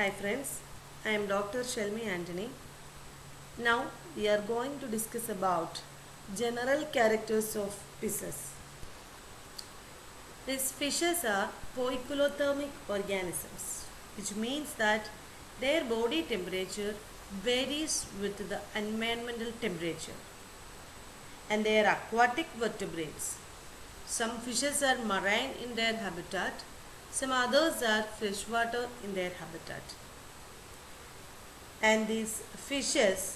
Hi friends, I am Dr. Shelmi Antony. Now we are going to discuss about general characters of fishes. These fishes are poikilothermic organisms, which means that their body temperature varies with the environmental temperature, and they are aquatic vertebrates. Some fishes are marine in their habitat, some others are freshwater in their habitat. And these fishes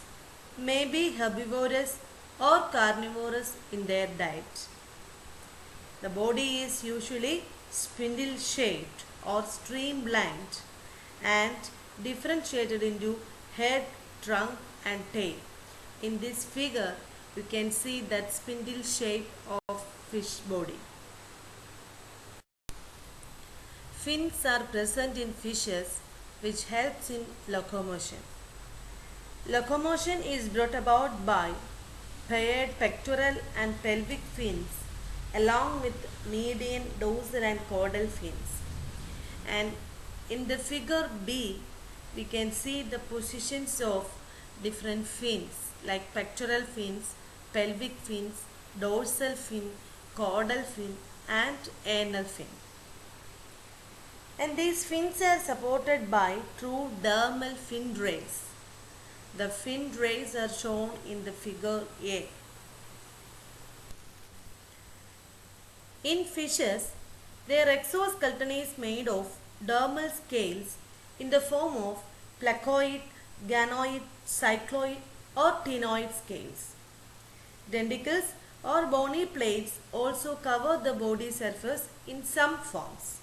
may be herbivorous or carnivorous in their diet. The body is usually spindle shaped or streamlined and differentiated into head, trunk and tail. In this figure, you can see that spindle shape of fish body. Fins are present in fishes which helps in locomotion. Locomotion is brought about by paired pectoral and pelvic fins along with median, dorsal and caudal fins. And in the figure B, we can see the positions of different fins like pectoral fins, pelvic fins, dorsal fin, caudal fin and anal fin. And these fins are supported by true dermal fin rays. The fin rays are shown in the figure A. In fishes, their exoskeleton is made of dermal scales in the form of placoid, ganoid, cycloid or ctenoid scales. Denticles or bony plates also cover the body surface in some forms.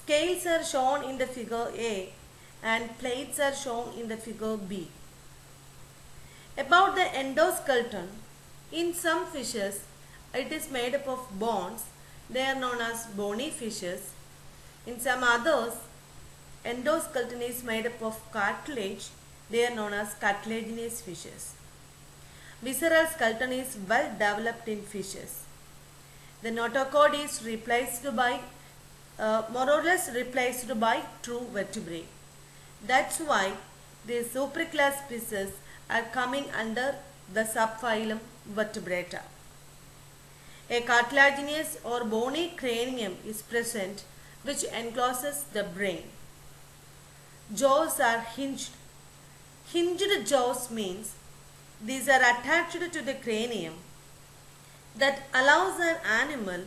Scales are shown in the figure A and plates are shown in the figure B. About the endoskeleton, in some fishes it is made up of bones, they are known as bony fishes. In some others, endoskeleton is made up of cartilage, they are known as cartilaginous fishes. Visceral skeleton is well developed in fishes. The notochord is more or less replaced by true vertebrae. That's why these superclass fishes are coming under the subphylum Vertebrata. A cartilaginous or bony cranium is present which encloses the brain. Jaws are hinged. Hinged jaws means these are attached to the cranium that allows an animal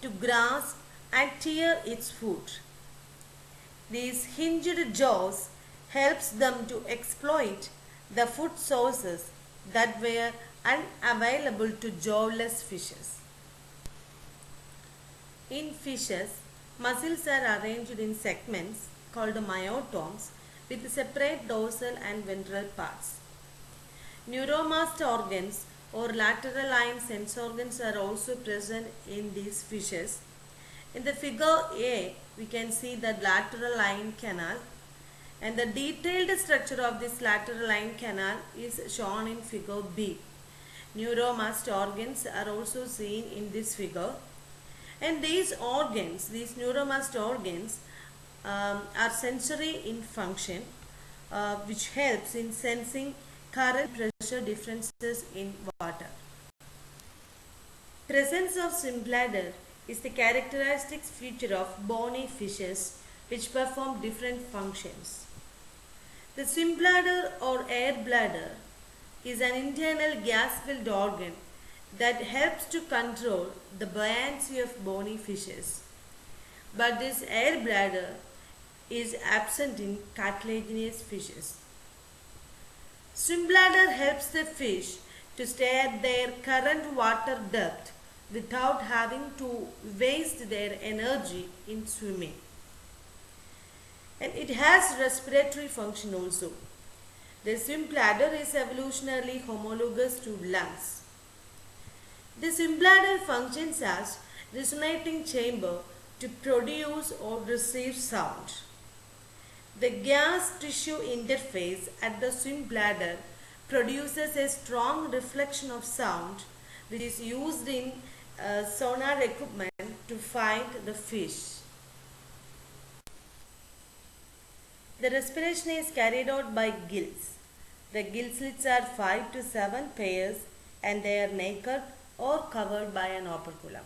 to grasp and tear its food. These hinged jaws helps them to exploit the food sources that were unavailable to jawless fishes. In fishes, muscles are arranged in segments called myotomes with separate dorsal and ventral parts. Neuromast organs or lateral line sense organs are also present in these fishes. In the figure A, we can see the lateral line canal, and the detailed structure of this lateral line canal is shown in figure B. Neuromast organs are also seen in this figure, and these organs, these neuromast organs are sensory in function, which helps in sensing current pressure differences in water. Presence of swim bladder is the characteristic feature of bony fishes which perform different functions. The swim bladder or air bladder is an internal gas-filled organ that helps to control the buoyancy of bony fishes. But this air bladder is absent in cartilaginous fishes. Swim bladder helps the fish to stay at their current water depth without having to waste their energy in swimming. And it has respiratory function also. The swim bladder is evolutionarily homologous to lungs. The swim bladder functions as resonating chamber to produce or receive sound. The gas tissue interface at the swim bladder produces a strong reflection of sound which is used in sonar equipment to find the fish. The respiration is carried out by gills. The gill slits are 5 to 7 pairs and they are naked or covered by an operculum.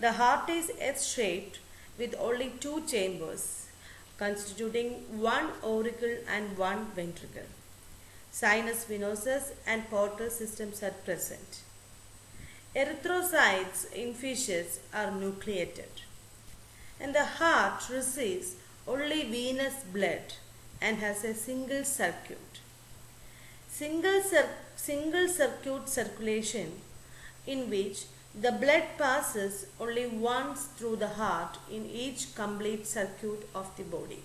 The heart is S-shaped with only 2 chambers constituting one auricle and one ventricle. Sinus venosus and portal systems are present. Erythrocytes in fishes are nucleated. And the heart receives only venous blood and has a single circuit. Single circuit circulation in which the blood passes only once through the heart in each complete circuit of the body.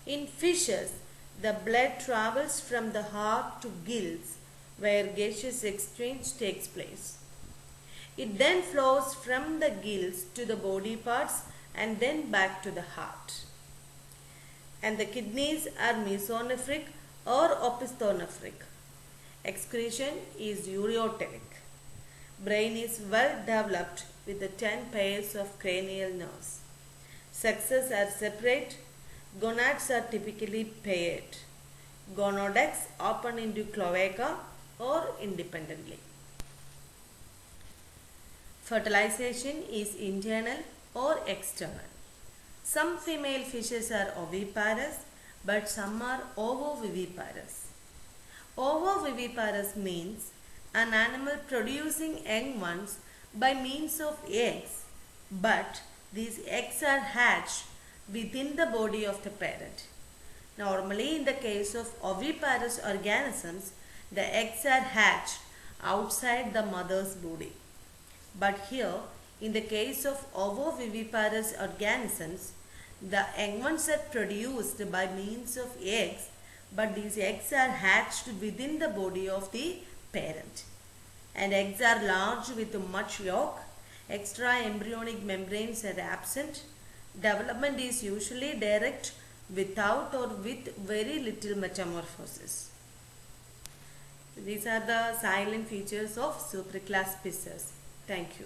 In fishes, the blood travels from the heart to gills where gaseous exchange takes place. It then flows from the gills to the body parts and then back to the heart. And the kidneys are mesonephric or opisthonephric. Excretion is ureotelic. Brain is well developed with the 10 pairs of cranial nerves. Sexes are separate. Gonads are typically paired. Gonadecs open into cloaca or independently. Fertilization is internal or external. Some female fishes are oviparous, but some are ovoviviparous. Ovoviviparous means an animal producing young ones by means of eggs, but these eggs are hatched within the body of the parent. Normally, in the case of oviparous organisms, the eggs are hatched outside the mother's body. But here, in the case of ovoviviparous organisms, the young ones are produced by means of eggs, but these eggs are hatched within the body of the parent. And eggs are large with much yolk. Extra embryonic membranes are absent. Development is usually direct without or with very little metamorphosis. These are the silent features of supraclass fishes. Thank you.